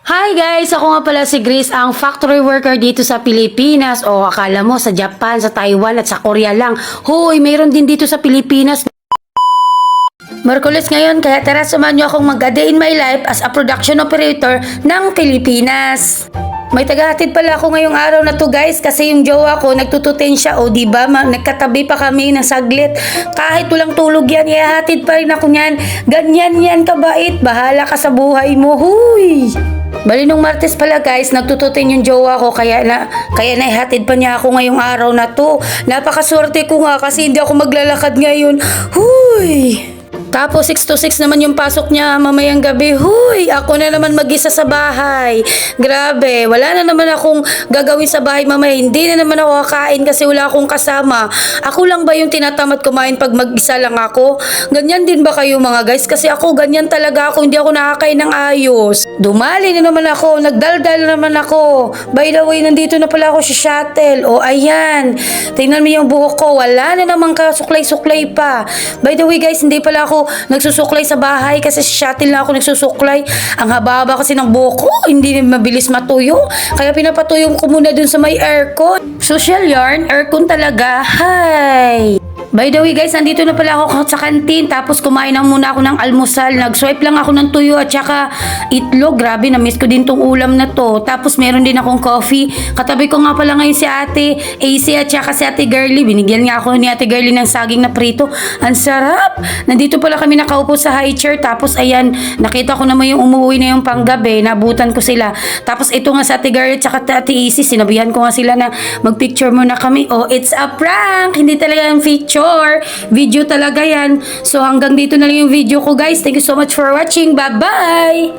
Hi guys! Ako nga pala si Grace, ang factory worker dito sa Pilipinas. O akala mo sa Japan, sa Taiwan at sa Korea lang. Hoy, mayroon din dito sa Pilipinas. Merkulis ngayon, kaya tara samahan nyo akong mag-a day in my life as a production operator ng Pilipinas. May tagahatid pala ako ngayong araw na to guys, kasi yung jowa ko nagtututin siya. O diba, nagkatabi pa kami ng saglit. Kahit walang tulog yan, ihahatid pa rin ako niyan. Ganyan yan kabait, bahala ka sa buhay mo. Huy! Bali nung Martes pala guys, nagtututin yung jowa ko, kaya naihatid pa niya ako ngayong araw na to. Napakaswerte ko nga kasi hindi ako maglalakad ngayon. Huy! Tapos 6 to 6 naman yung pasok niya mamayang gabi. Huy! Ako na naman mag-isa sa bahay. Grabe, wala na naman akong gagawin sa bahay mamaya. Hindi na naman ako kakain kasi wala akong kasama. Ako lang ba yung tinatamad kumain pag mag-isa lang ako? Ganyan din ba kayo mga guys? Kasi ako ganyan talaga ako. Hindi ako nakakain ng ayos. Dumali na naman ako. Nagdaldal naman ako. By the way, nandito na pala ako sa shuttle. O ayan. Tingnan mo yung buhok ko. Wala na naman kasuklay-suklay pa. By the way guys, hindi pala ako nagsusuklay sa bahay kasi sa shuttle na ako nagsusuklay. Ang haba-haba kasi ng buhok ko, hindi mabilis matuyo. Kaya pinapatuyo ko muna dun sa may aircon. Social yarn, aircon talaga. Hi! By the way guys, nandito na pala ako sa kantin. Tapos kumain na muna ako ng almusal. Nag-swipe lang ako ng tuyo at saka itlog. Grabe, na-miss ko din tong ulam na to. Tapos meron din akong coffee. Katabi ko nga pala ngayon si ate AC at saka si ate Girly. Binigyan nga ako ni ate Girly ng saging na prito. Ang sarap! Nandito pala kami nakaupo sa high chair. Tapos ayan, nakita ko naman yung umuwi na yung panggabi. Nabutan ko sila. Tapos ito nga sa ate Girly at saka ate AC. Sinabihan ko nga sila na mag-picture muna kami. Oh, it's a prank! Hindi talaga yung picture. Video talaga yan. So hanggang dito na lang yung video ko guys. Thank you so much for watching. Bye-bye!